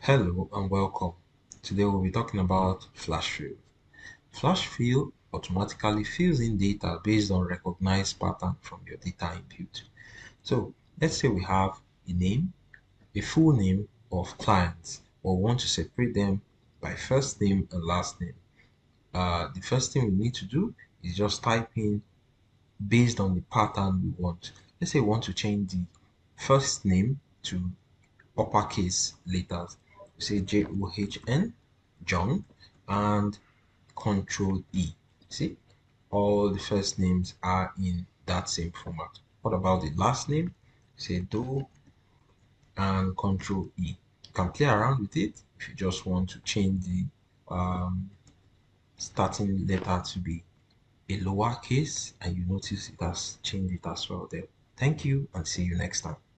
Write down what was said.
Hello and welcome. Today we'll be talking about flash fill. Flash fill automatically fills in data based on recognized pattern from your data input. So let's say we have a name, a full name of clients, or want to separate them by first name and last name. The first thing we need to do is just type in based on the pattern we want. Let's say we want to change the first name to uppercase letters. Say John, John, and Control E. See, all the first names are in that same format. What about the last name? Say Doe and Control E. You can play around with it if you just want to change the um, starting letter to be a lowercase, and you notice it has changed it as well there. Thank you and see you next time.